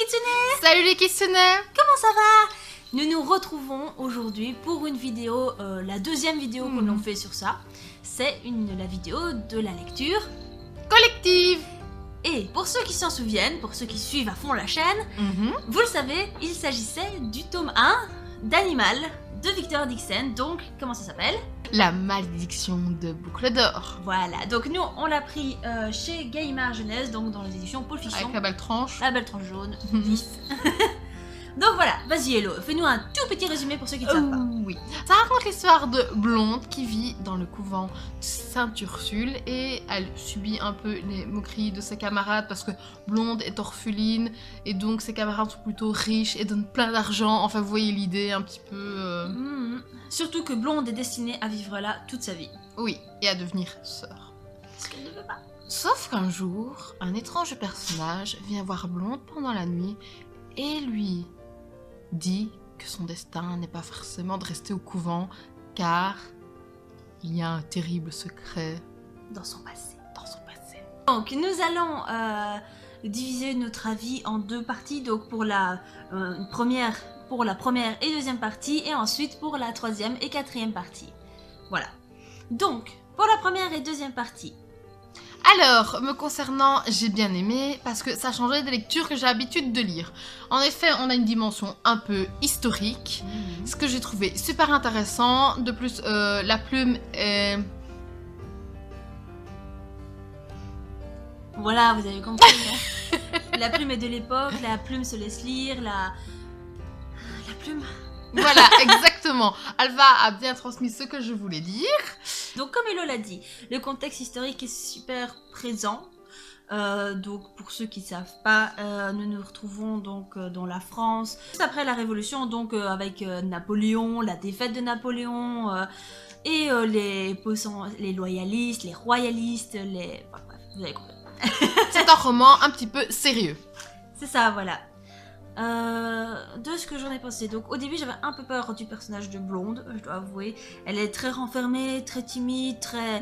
Kitsune! Salut les Kitsune! Comment ça va? Nous nous retrouvons aujourd'hui pour une vidéo, la deuxième vidéo que l'on fait sur ça. C'est la vidéo de la lecture collective. Et pour ceux qui s'en souviennent, pour ceux qui suivent à fond la chaîne, vous le savez, il s'agissait du tome 1 d'Animal de Victor Dixon. Donc, comment ça s'appelle? La malédiction de Boucle d'Or. Voilà, donc nous on l'a pris chez Gallimard Jeunesse, donc dans les éditions Pôle Fiction. Avec la belle tranche. La belle tranche jaune, vif. Donc voilà, vas-y Hello, fais-nous un tout petit résumé pour ceux qui ne savent pas. Oui, ça raconte l'histoire de Blonde qui vit dans le couvent de Sainte-Ursule et elle subit un peu les moqueries de ses camarades parce que Blonde est orpheline et donc ses camarades sont plutôt riches et donnent plein d'argent. Enfin, vous voyez l'idée un petit peu... Surtout que Blonde est destinée à vivre là toute sa vie. Oui, et à devenir sœur. Ce qu'elle ne veut pas. Sauf qu'un jour, un étrange personnage vient voir Blonde pendant la nuit et lui dit que son destin n'est pas forcément de rester au couvent car il y a un terrible secret Dans son passé. dans son passé. Donc nous allons diviser notre avis en deux parties, donc pour la première et deuxième partie et ensuite pour la troisième et quatrième partie. Voilà. Donc, pour la première et deuxième partie. Alors, me concernant, j'ai bien aimé parce que ça changeait des lectures que j'ai l'habitude de lire. En effet, on a une dimension un peu historique, ce que j'ai trouvé super intéressant. De plus, la plume est... Voilà, vous avez compris. Hein. La plume est de l'époque, la plume se laisse lire, la plume... Voilà, exactement. Alva a bien transmis ce que je voulais dire. Donc comme Hello l'a dit, le contexte historique est super présent. Donc pour ceux qui ne savent pas, nous nous retrouvons donc dans la France juste après la Révolution, donc avec Napoléon, la défaite de Napoléon et les loyalistes, les royalistes, enfin, bref, vous avez compris. C'est un roman un petit peu sérieux. C'est ça, voilà. De ce que j'en ai pensé. Donc au début j'avais un peu peur du personnage de Blonde, je dois avouer. Elle est très renfermée, très timide, très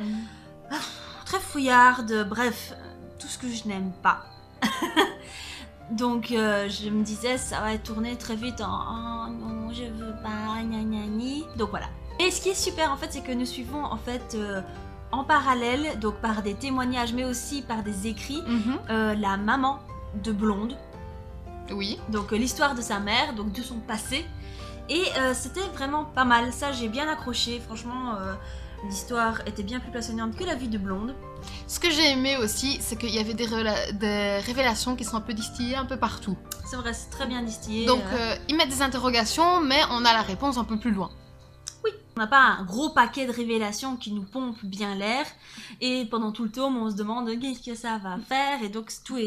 fouillarde, bref, tout ce que je n'aime pas. Donc je me disais ça va être tourné très vite en oh non je veux pas, gna gna gna. Donc voilà. Et ce qui est super en fait c'est que nous suivons en fait en parallèle, donc par des témoignages mais aussi par des écrits, la maman de Blonde. Oui. Donc l'histoire de sa mère, donc de son passé. Et c'était vraiment pas mal. Ça, j'ai bien accroché. Franchement, l'histoire était bien plus passionnante que la vie de Blonde. Ce que j'ai aimé aussi, c'est qu'il y avait des révélations qui sont un peu distillées un peu partout. C'est vrai, c'est très bien distillé. Donc ils mettent des interrogations, mais on a la réponse un peu plus loin. Oui, on n'a pas un gros paquet de révélations qui nous pompe bien l'air. Et pendant tout le tome, on se demande qu'est-ce que ça va faire. Et donc tout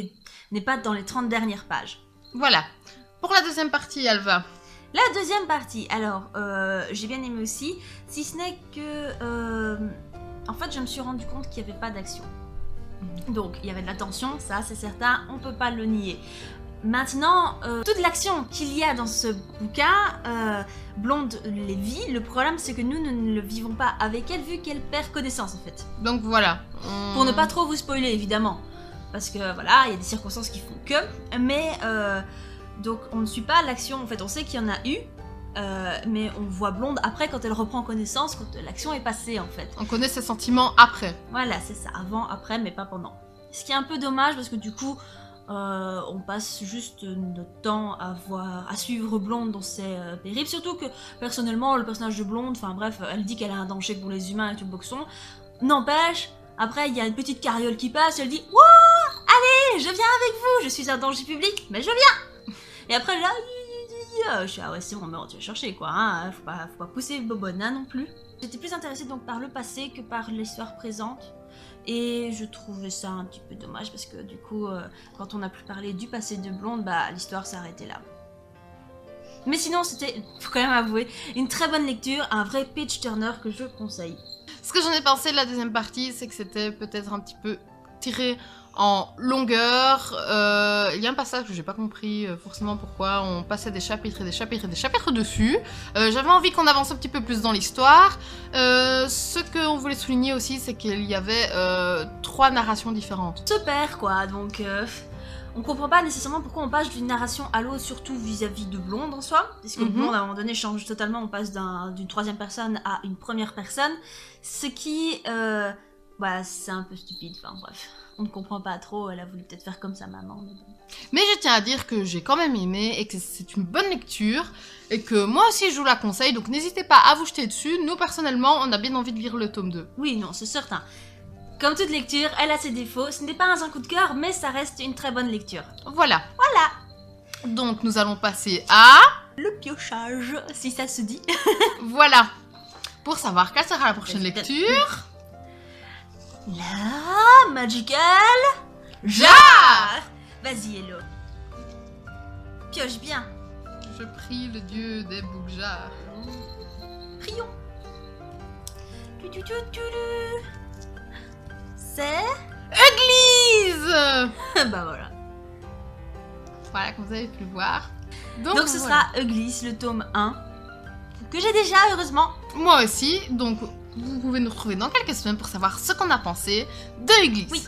n'est pas dans les 30 dernières pages. Voilà. Pour la deuxième partie, Alva. La deuxième partie, alors, j'ai bien aimé aussi, si ce n'est que, en fait, je me suis rendu compte qu'il n'y avait pas d'action. Donc, il y avait de la tension, ça c'est certain, on peut pas le nier. Maintenant, toute l'action qu'il y a dans ce bouquin, Blonde les vit, le problème c'est que nous ne le vivons pas avec elle vu qu'elle perd connaissance en fait. Donc voilà. Pour ne pas trop vous spoiler évidemment. Parce que voilà, il y a des circonstances qui font que, mais donc on ne suit pas l'action, en fait on sait qu'il y en a eu, mais on voit Blonde après quand elle reprend connaissance, quand l'action est passée en fait. On connaît ses sentiments après. Voilà, c'est ça, avant, après, mais pas pendant. Ce qui est un peu dommage parce que du coup, on passe juste notre temps à suivre Blonde dans ses périples, surtout que personnellement le personnage de Blonde, enfin bref, elle dit qu'elle a un danger pour les humains et tout le boxon, n'empêche. Après, il y a une petite carriole qui passe, elle dit « Wouh, allez, je viens avec vous, je suis un danger public, mais je viens !» Et après, là, je suis « Ah ouais, c'est bon, mais tu vas chercher, quoi, hein, faut pas pousser Bobona non plus. » J'étais plus intéressée donc par le passé que par l'histoire présente. Et je trouvais ça un petit peu dommage, parce que du coup, quand on a pu parler du passé de Blonde, bah l'histoire s'est arrêtée là. Mais sinon, c'était, faut quand même avouer, une très bonne lecture, un vrai page-turner que je conseille. Ce que j'en ai pensé de la deuxième partie, c'est que c'était peut-être un petit peu tiré en longueur. Il y a un passage que j'ai pas compris forcément pourquoi on passait des chapitres et des chapitres et des chapitres dessus. J'avais envie qu'on avance un petit peu plus dans l'histoire. Ce qu'on voulait souligner aussi, c'est qu'il y avait 3 narrations différentes. Se perd quoi, donc On comprend pas nécessairement pourquoi on passe d'une narration à l'autre, surtout vis-à-vis de Blonde en soi. Parce que Blonde, à un moment donné, change totalement, on passe d'une troisième personne à une première personne. Ce qui, c'est un peu stupide, enfin bref. On ne comprend pas trop, elle a voulu peut-être faire comme sa maman. Mais bon. Mais je tiens à dire que j'ai quand même aimé et que c'est une bonne lecture et que moi aussi je vous la conseille, donc n'hésitez pas à vous jeter dessus. Nous personnellement, on a bien envie de lire le tome 2. Oui, non, c'est certain. Comme toute lecture, elle a ses défauts. Ce n'est pas un coup de cœur, mais ça reste une très bonne lecture. Voilà. Voilà. Donc nous allons passer à... le piochage, si ça se dit. Voilà. Pour savoir quelle sera la prochaine lecture... La Magical Jar. Vas-y, Hello. Pioche bien. Je prie le dieu des boucles-jars. Prions. C'est... Église. bah voilà. Voilà, comme vous avez pu le voir. Donc ce sera Uglis, le tome 1. Que j'ai déjà, heureusement. Moi aussi, donc vous pouvez nous retrouver dans quelques semaines pour savoir ce qu'on a pensé de Uglis. Oui.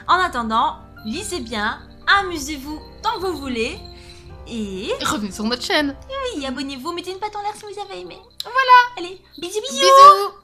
En attendant, lisez bien, amusez-vous tant que vous voulez. Et revenez sur notre chaîne. oui, abonnez-vous, mettez une patte en l'air si vous avez aimé. Voilà. Allez, bisous bisous. Bisous.